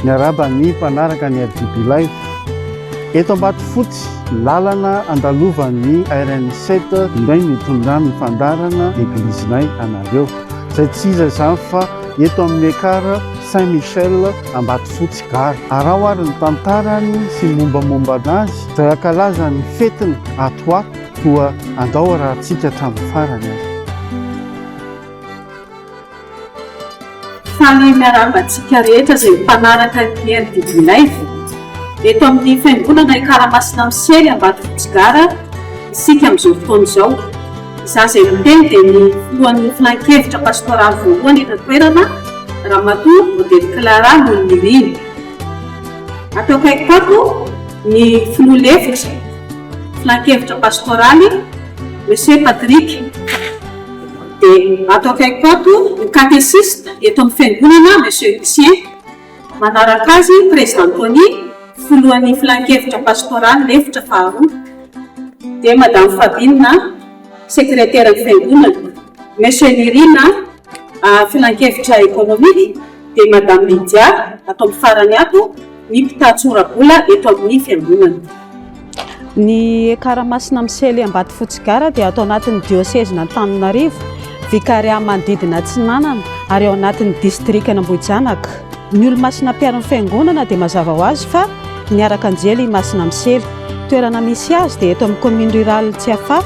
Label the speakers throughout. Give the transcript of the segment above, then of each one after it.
Speaker 1: Miaraba ny mpanaraka ny RDB Live. Eto Ambatofotsy, lalana andalovan'ny RN7 indray mitondra ny fandarana eglizinay anareo. Izay tsy iza izany fa eto amin'ny ekara Saint-Michel Ambatofotsy Gare. Arao ary ny tantarany sy mombamomba anazy izay ankalaza ny fetiny ato toa andao raha tsika hatramin'ny farany azy.
Speaker 2: Samy miarabantsika rehetra izay mpanaraka ny RDB Live. Eto amin'ny fiangonana Ekaramasina Misely Ambatofotsy Gare isika amin'izao fotoana izao. Izaho izay miteny dia ny filohan'ny filan-kevitra pastoraly voalohany eto an-toerana Ramatoa Modely Clara Noniriny. Atao akaiky ato ny filoha-lefitra filan-kevitra pastoraly Monsieur Patrick. Dia atao akaiky ato ny katesista eto amin'ny fiangonana Monsieur Lucien. Manaraka azy Président Tony, filohan'ny filan-kevitra pastoraly lefitra faharoa. Dia Madame Fabine, secrétaire ny fiangonana. Monsieur Nirina, filan-kevitra économique. Dia Madame Lydia, atao amin'ny farany ato ny mpitantsorabola eto amin'ny fiangonana.
Speaker 3: Ny Ekaramasina Misely Ambatofotsy Gare dia atao anatin'ny diocèse Antananarivo, vikaria manodidina Atsinanana ary ao anatin'ny district Ambohijanaka. Ny olo-masina mpiaro ny fiangonana dia mazava ho azy fa niaraka anjely Masina Misely. Toerana misy azy dia eto amin'ny commune rurale Tsiafa,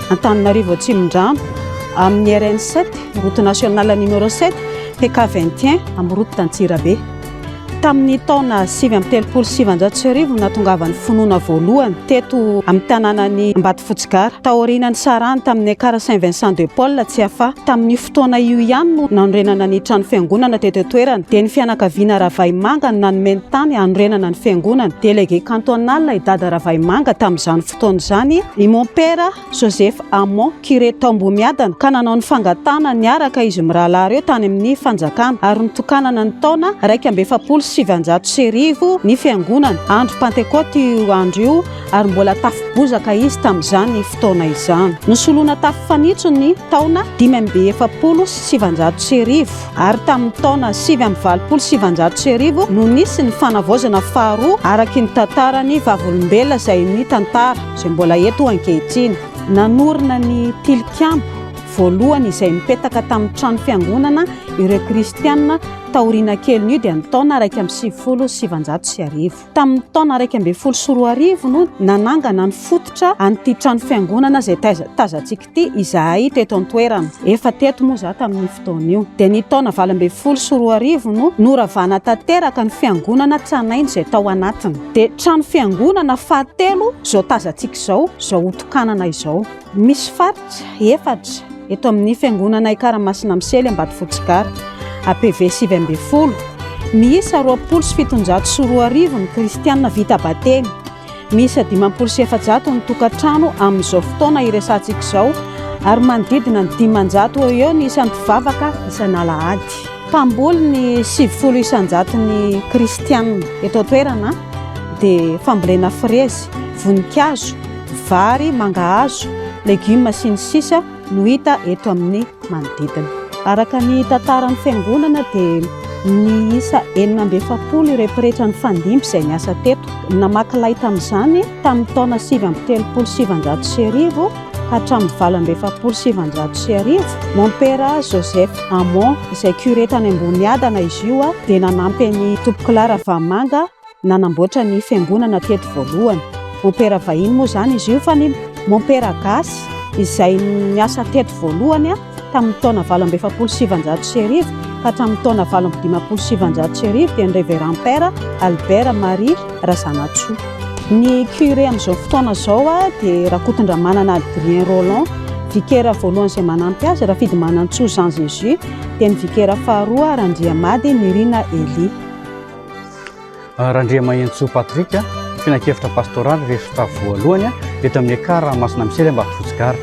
Speaker 3: Antananarivo Atsimondrano, amin'ny RN7, route nationale numéro 7, PK21 amin'ny route d'Antsirabe. Tamin'ny taona 1977 nahatongavan'ny finoana voalohany teto amin'ny tanànan'ny Ambatofotsy Gare. Taorian'ny sarany tamin'ny ekara Saint-Vincent de Paul Tsiafa. Tamin'ny fotoana io ihany no nanorenana ny trano fiangonana teto toerana. Dia ny fianakaviana Ravaimanga no nanome ny tany hanorenana ny fiangonana. Délégué cantonal Idada Ravaimanga tamin'izany fotoana izany i mon père Joseph Amon curé Tambomiadana ka nanao ny fangatana niaraka izy mirahalahy ireo tany amin'ny fanjakana ary nitokanana ny taona 1970 ny fiangonana. Andro Pentecote io andro io ary mbola tafo bozaka izy tamin'izany fotoana izany. Nosoloana tafo fanitso ny taona 1970 ary tamin'ny taona 1970 no nisy ny fanavaozana faharoa araky ny tantarany vavolombelona izay ny tantara izay mbola eto ankehitriny. Nanorina ny tilikambo voalohany izay mipetaka tamin'ny trano fiangonana ireo kristianina taoriana kely io dia ny taona 1970. Tamin'ny taona 1940 no nanangana ny fototra an'ity trano fiangonana izay tazantsika ity izahay teto an-toerana. Efa teto moa izaho tamin'ny fotoana io. Dia ny taona 1940 no noravana tanteraka ny fiangonana Tranainy izay tao anatiny. Dia trano fiangonana fahatelo izao tazantsika izao hotokanana izao. Misy faritra efatra eto amin'ny fiangonana Ekaramasina Misely Ambatofotsy Gare. APV 7 miisa 270 ny kristianina vita batemy, miisa 570 ny tokantrano amin'izao fotoana iresantsika izao ary manodidina ny 500 eo ny isan'ny mpivavaka isan'alahady. Mpamboly ny 70 isanjato ny kristianina eto an-toerana dia fambolena frezy, voninkazo, vary, mangahazo, legioma sy ny sisa no hita eto amin'ny manodidina. Araka ny tantaran'ny fiangonana dia ny isa 470 ireo mpirehetra ny fandimby izay niasa teto. Namaky tamin'izany tamin'ny taona 1970 hatramin'ny 1970. Mon père Joseph Amon izay curé tany Amboniadana izy io dia nanampy ny tompo Clara Vamanga nanamboatra ny fiangonana teto voalohany. Mon père vahiny moa izany izy io fa ny mon père gasy izay niasa teto voalohany tamin'ny taona 1970 hatramin'ny taona 1970 dia ny révérend père Albert Marie Razanatsoa. Ny curé amin'izao fotoana izao dia Rakotondramanana Adrien Roland, vicaire voalohany izay manampy azy Rafidy Manantsoa Jean Jésus, dia ny vicaire faharoa Randriamady Nirina Eli.
Speaker 1: Randriamanantsoa Patrick, filan-kevitra pastoraly rehetra voalohany eto amin'ny Ekaramasina Misely Ambatofotsy Gare.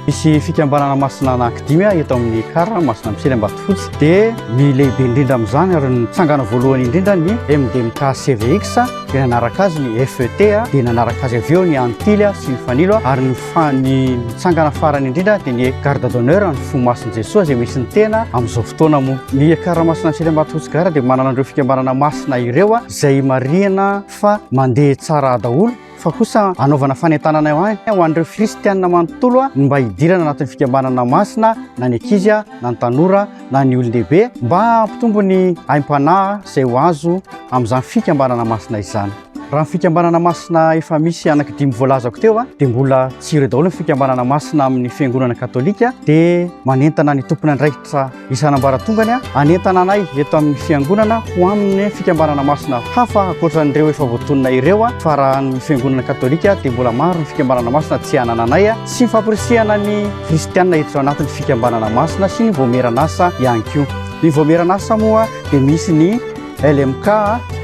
Speaker 4: misy fikambanana masina anankidimy eto amin'ny kara masina misely Ambatofotsy dia ny lehibe indrindra amin'izany ary ny tsangana voalohany indrindra ny MDMK-CVX dia nanaraka azy ny FET dia nanaraka azy avy eo ny Antily sy ny Fanilo ary ny tsangana farany indrindra dia ny garde d'honneur ny Fomasiny Jesoa izay misy ny tena amin'izao fotoana moa. Ny kara masina misely Ambatofotsy gara dia manana an'ireo fikambanana masina ireo izay marihana fa mandeha tsara daholo fa kosa anaovana fanentanana ho an'ireo kristianina manontolo mba hidirana anatin'ny fikambanana masina na ny ankizy na ny tanora na ny olon-dehibe mba hampitombo ny aim-panahy izay ho azo amin'izany fikambanana masina izany. Raha ny fikambanana masina efa misy anankidimy voalazako teo dia mbola tsy ireo daholo ny fikambanana masina amin'ny fiangonana katolika dia manentana ny tompony andraikitra isan'ambaratongany anentana anay eto amin'ny fiangonana ho amin'ny fikambanana masina hafa ankoatran'ireo efa voatonona ireo fa raha ny fiangonana katolika dia mbola maro ny fikambanana masina tsy hanana anay sy ny famporisihana ny kristianina eto anatin'ny fikambanana masina sy ny voameranasa ihany koa. Ny voameranasa moa dia misy ny LMK,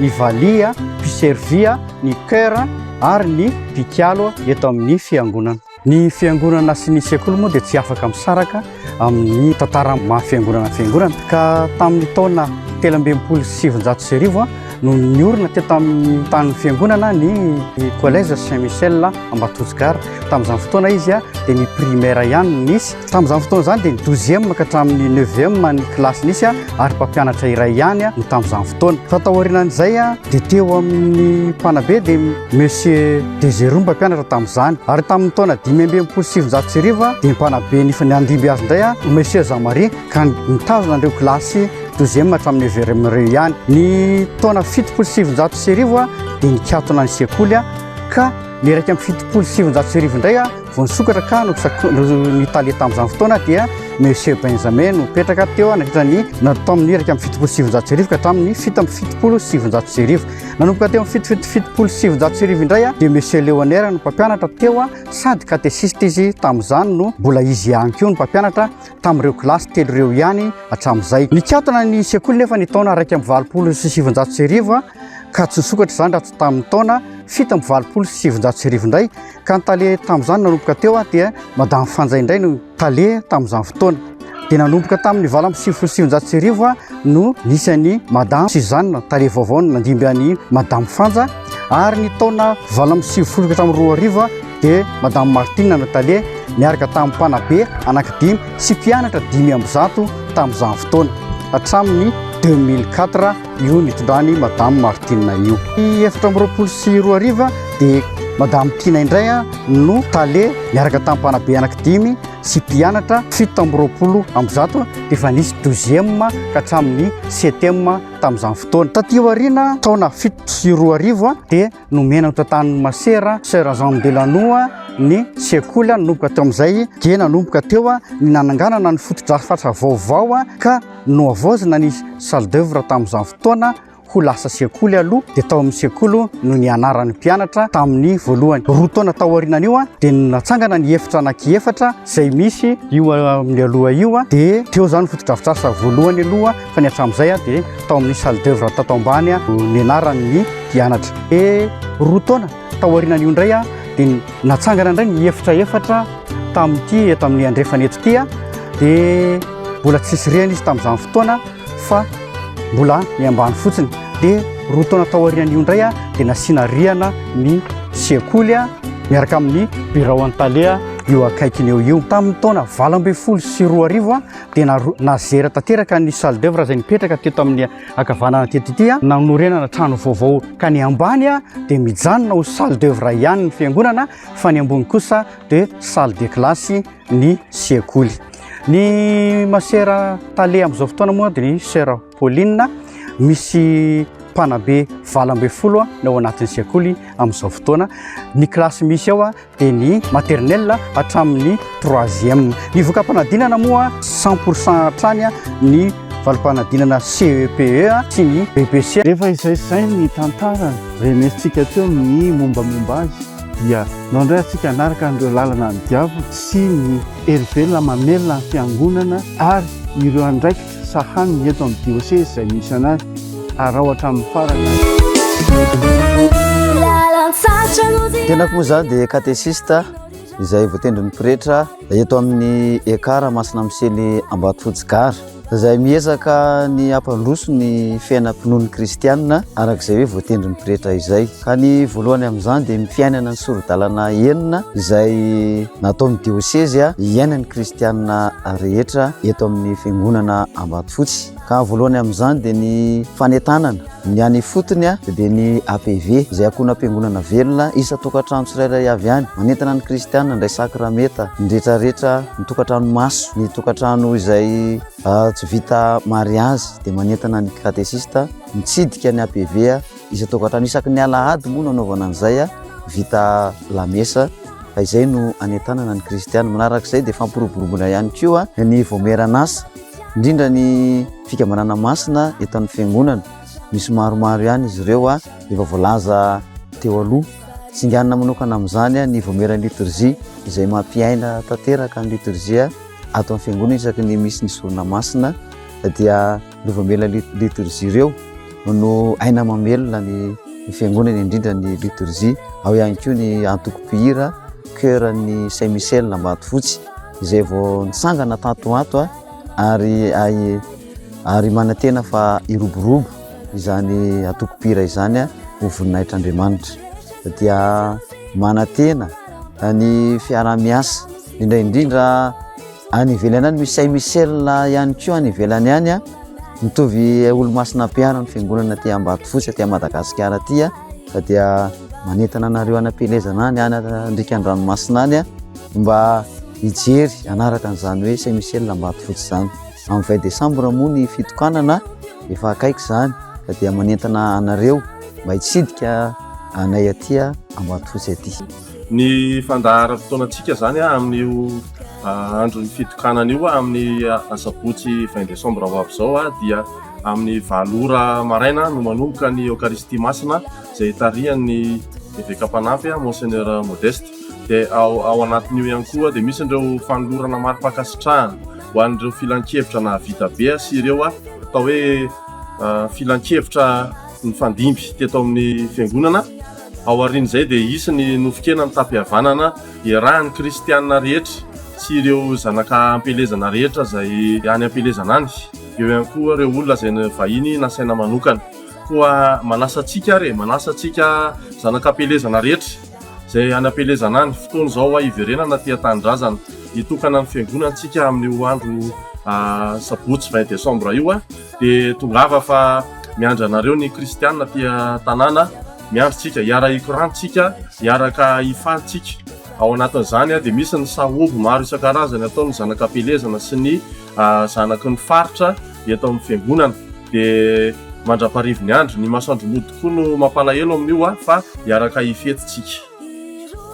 Speaker 4: ny Valia, Piservia, ny Cœur ary ny Pikalo eto amin'ny fiangonana. Ny fiangonana sy ny sekoly moa dia tsy afaka misaraka amin'ny tantara mahafiangonana fiangonana ka tamin'ny taona 1790 no niorina teto amin'ny tanin'ny fiangonana ny Collège Saint-Michel Ambatofotsy gara. Tamin'izany fotoana izy dia ny primaire ihany nisy. Tamin'izany fotoana izany dia ny 12e ka hatramin'ny 9e ny kilasy nisy ary mpampianatra iray ihany no tamin'izany fotoana. Fa taorianan'izay dia teo amin'ny mpanabe dia Monsieur Désirou mpampianatra tamin'izany ary tamin'ny taona 597 dia ny mpanabe ny andimby azy indray Monsieur Jean-Marie ka nitazona ireo kilasy 12e hatramin'ny 9e ihany. Ny taona 770 dia nikatona ny sekoly ka ny raika amin'ny 770 indray vao nisokatra ka nitalia tamin'izany fotoana dia Monsieur Benjamin no mipetraka teo nandritra natao amin'ny raika amin'ny 770 ka hatramin'ny 770. Nanomboka teo amin'ny 770 indray dia Monsieur Léonaire no mpampianatra teo sady katesiste izy tamin'izany no mbola izy ihany koa no mpampianatra tamin'ireo kilasy telo ireo ihany hatramin'izay. Nikatona ny sekoly nefa ny taona raika amin'ny 770 ka tsy nisokatra izany raha tsy tamin'ny taona 770 indray ka nitalia tamin'izany nanomboka teo dia Madame Fanjay indray no talia tamin'izany fotoana. Dia nanomboka tamin'ny 770 no nisy any Madame Suzanne talia vaovao no nandimby any Madame Fanja ary ny taona 772 dia Madame Martine no talia miaraka tamin'ny mpanabe anankidimy sy mpianatra 500 tamin'izany fotoana hatramin'ny 2004 io nitondrany Madame Martine io. Ny 722 dia Madame Tina indray no talia miaraka tamin'ny mpanabe anankidimy sy mpianatra 720 dia fa nisy 12e ka hatramin'ny 7e tamin'izany fotoana. Taty aoriana taona 720 dia nomena no tantan'ny masera Sœur Jean Delanoux ny sekoly nanomboka teo amin'izay dia nanomboka teo ny nananganana ny fotodrafitrasa vaovao ka no avozina ny salle d'œuvre tamin'izany fotoana ho lasa sekoly aloha dia tao amin'ny sekoly no nianaran'ny mpianatra tamin'ny voalohany. Roa taona tao aorianan'io dia natsangana ny efitra anankiefatra izay misy io amin'ny aloha io dia teo izany fotodrafitrasa voalohany aloha fa ny hatramin'izay dia tao amin'ny salle d'œuvre tato ambany nianaran'ny mpianatra. Roa taona tao aorianan'io indray dia natsangana indray ny efitra tamin'ity eto amin'ny andrefana eto ity dia mbola tsisy rihana izy tamin'izany fotoana fa mbola ny ambany fotsiny. Dia roa taona tao aorian'io indray dia nasiana rihana ny sekoly miaraka amin'ny bureau Antalya io akaikiny eo. Tamin'ny taona 2012 dia nazera tanteraka ny salle d'œuvre izay nipetraka teto amin'ny ankavanana teto ity nanorenana trano vaovao ka ny ambany dia mijanona ho salle d'œuvre ihany ny fiangonana fa ny ambony kosa dia salle de classe ny sekoly. Ny masera talia amin'izao fotoana moa dia ny Sœur Pauline misy mpanabe 20 ao anatin'ny sekoly amin'izao fotoana. Ny kilasy misy ao dia ny maternelle hatramin'ny 3e. Ny vokampanadinana moa 100% hatrany ny valim-panadinana CEPE sy ny BBC.
Speaker 1: Rehefa izay ny tantarany renesintsika teo ny mombamomba azy dia nandray antsika anaraka an'ireo lalana ny diavolo sy ny hery mamelona ny fiangonana ary ireo andraikitra sahaniny eto amin'ny diocèse izay misy anazy ary ao hatramin'ny farany.
Speaker 5: Tenako moa zany dia katesista izay voatendrin'ny pretra eto amin'ny ekara masina misely Ambatofotsy-Gara, izay miezaka ny ampandroso ny fiainam-pinoan'ny kristianina arak'izay hoe voatendrin'ny pretra izay. Ka ny voalohany amin'izany dia fiainana ny soro-dalana enina izay nataon'ny diosezya iainan'ny kristianina rehetra eto amin'ny fiangonana Ambatofotsy. Ka voalohany amin'izany dia ny fanentanana ny any fotony dia ny APV izay akohona am-piangonana velona isa tokantrano tsirairay avy any manentana ny kristianina indray sakrameta ny rehetrarehetra, ny tokantrano maso, ny tokantrano izay tsy vita mariazy dia manentana ny katesista, mitsidika ny APV isa tokantrano isaky ny alahady moa nanaovana an'izay vita lamesa. Fa izay no anentanana ny kristianina. Manarak'izay dia fampiroboroboana ihany koa ny voameran'asa indrindra ny fikamanana masina eto amin'ny fiangonana. Misy maromaro ihany izy ireo efa voalaza teo aloha. Tsinganana manokana amin'izany ny voameran'ny liturgie izay mampiaina tanteraka ny liturgie ato amin'ny fiangonana isaky ny misy ny sorona masina dia ny voameran'ny liturgie ireo no aina mamelona ny fiangonana indrindra ny liturgie. Ao ihany koa ny antoko-pihira cœur-ny Saint-Michel Ambatofotsy izay vao nitsangana tato ato ary manantena fa iroborobo izany antoko-pihira izany ho voninahitr'Andriamanitra. Dia manantena ny fiara-miasa indrindra any ivelany any misy Saint-Michel ihany koa any ivelany any mitovy olo-masina piara ny fiangonana aty Ambatofotsy aty Madagasikara aty dia manentana anareo any am-pelezana any andrika an-dranomasina any mba hijery anaraka an'izany hoe Saint-Michel Ambatofotsy izany. Amin'ny 20 décembre moa ny fitokanana efa akaiky izany dia manentana anareo mba hitsidika anay aty Ambatofotsy aty.
Speaker 6: Ny fandaharam-potoanantsika zany amin'io andron'ny fitokanana io amin'ny asabotsy 20 décembre ho avy izao dia amin'ny 7 ora maraina no manomboka ny Eucharistie masina izay tarihan'ny évêque mpanampy Monseigneur Modeste. Dia ao anatin'io ihany koa dia misy ireo fanolorana mari-pakasitrahana ho an'ireo filan-kevitra na vita be sy ireo atao hoe filan-kevitra ny fandimby teto amin'ny fiangonana. Ao aorian'izay dia isy ny nofokena ny tampihavanana iarahan'ny kristianina rehetra sy ireo zanaka ampelezana rehetra izay any ampelezana any. Eo ihany koa ireo olona izay vahiny nasaina manokana. Koa manasantsika manasantsika zanaka ampelezana rehetra izay any ampelezana any fotoana izao iverenana aty an-tanindrazana hitokana ny fiangonantsika amin'io andro sabotsy 20 décembre io dia tongava fa miandry anareo ny kristianina aty tanàna miandrintsika hiara ikorantsika hiaraka hifantsika. Ao anatin'izany dia misy ny sahobo maro isan-karazany ataon'ny zanaka ampelezana sy ny zanaky ny faritra eto amin'ny fiangonana. Dia mandra-parivo ny andro ny masoandro mody koa no mampalahelo amin'io fa hiaraka hifetitsika.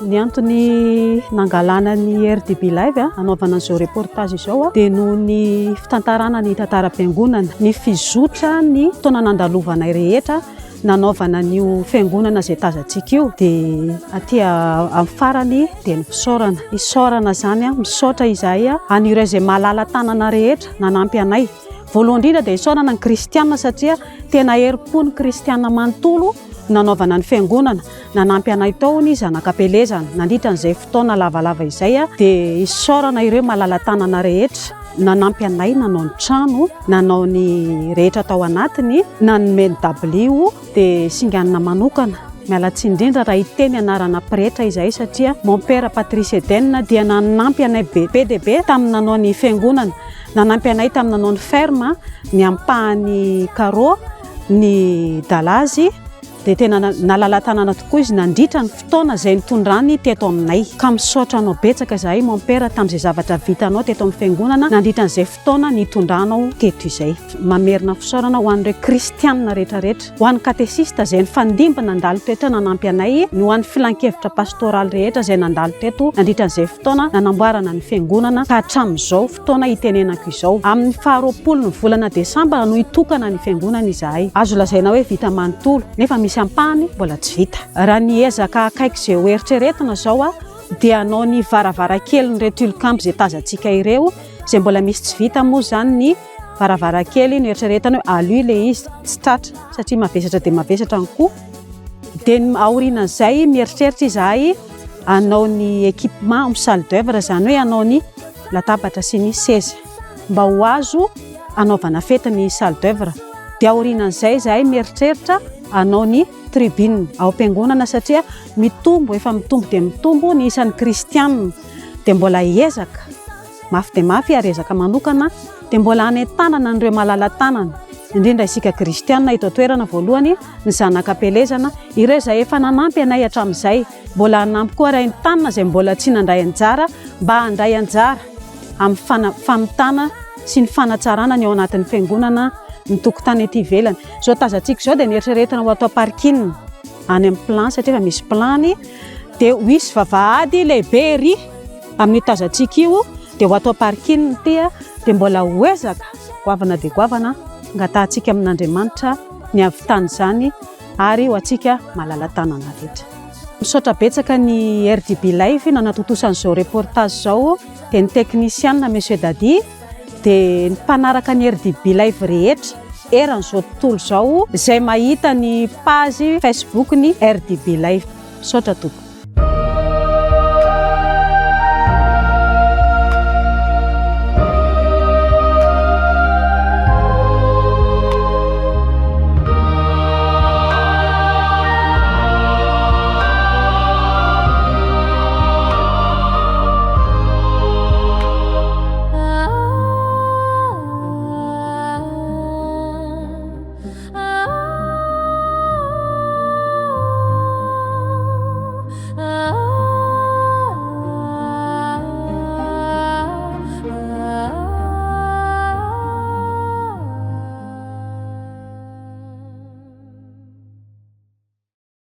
Speaker 3: Ny antony nangalana ny RDB Live anaovana izao reportage izao dia noho ny fitantarana ny tantaram-piangonana, ny fizotra ny taona nandalovanay rehetra nanaovana n'io fiangonana izay tazantsika io dia aty amin'ny farany dia ny fisaorana. Isaorana zany misaotra izahay an'ireo izay mahalala tanana rehetra nanampy anay. Voalohany indrindra dia isaorana ny kristianina satria tena herim-po ny kristianina manontolo nanaovana ny fiangonana, nanampy anay tao ny zanaka ampelezana nandritra n'izay fotoana lavalava izay dia isaorana ireo mahalala tanana rehetra nanampy anay, nanao ny trano, nanao ny rehetra tao anatiny, nanomeny dabilio dia singanina manokana. Miala tsiny indrindra raha hiteny anarana pretra izahay satria mon père Patrice Eden dia nanampy anay be dia be tamin'ny nanao ny fiangonana, nanampy anay tamin'ny nanao ny ferme, ny ampahany carreau, ny dalazy dia tena nalala tanana tokoa izy nandritra ny fotoana izay nitondrany teto aminay. Ka misaotra anao betsaka izahay mon père tamin'izay zavatra vitanao teto amin'ny fiangonana nandritra n'izay fotoana nitondranao teto izay. Mamerina fisaorana ho an'ireo kristianina rehetrarehetra, ho an'ny katesista izay nifandimby nandalo teto nanampy anay, ny ho an'ny filan-kevitra pastoraly rehetra izay nandalo teto nandritra n'izay fotoana nanamboarana ny fiangonana ka hatramin'izao fotoana hitenenako izao. Amin'ny 20 ny volana desambra no hitokana ny fiangonana izahay. Azo lazaina hoe vita manontolo nefa misy ampahany mbola tsy vita. Raha ny ezaka akaiky izay ho eritreretina izao dia anao ny varavarankely ny retilikambo izay tazantsika ireo izay mbola misy tsy vita moa zany ny varavarankely ny eritreretana hoe aloha ilay izy tsy tratra satria mavesatra dia mavesatra ny koa. Dia aorianan'izay mieritreritra izahay hanao ny équipement amin'ny salle d'œuvre, zany hoe hanao ny latabatra sy ny seza mba ho azo anaovana fety ny salle d'œuvre. Dia aorianan'izay zahay mieritreritra hanao ny tribune ao am-piangonana satria efa mitombo dia mitombo ny isan'ny kristianina, dia mbola hiezaka mafy dia mafy ary ezaka manokana, dia mbola hanentanana an'ireo malala tanana, indrindra isika kristianina eto toerana. Voalohany ny zanakam-pelezana, ireo izay efa nanampy anay hatramin'izay, mbola hanampy koa ray ny tanana izay mbola tsy nandray anjara, mba handray anjara amin'ny famitana sy ny fanatsarana ny ao anatin'ny fiangonana ny tokotany ety ivelany. Zao tazantsika zao dia nieritreretina ho atao parking any amin'ny plan satria efa misy plany, dia ho isy vavahady lehibe ery amin'ny tazantsika io dia ho atao parking tia, dia mbola hoezaka goavana dia goavana angatantsika amin'Andriamanitra ny havitany izany ary ho antsika malala tanana rehetra. Misaotra betsaka ny RDB Live nanatotosan'izao reportage zao, dia ny technician Monsieur Dadi, dia ny mpanaraka ny RDB Live rehetra eran'izao tontolo izao izay mahita ny page Facebook ny RDB Live. Misaotra tompoko.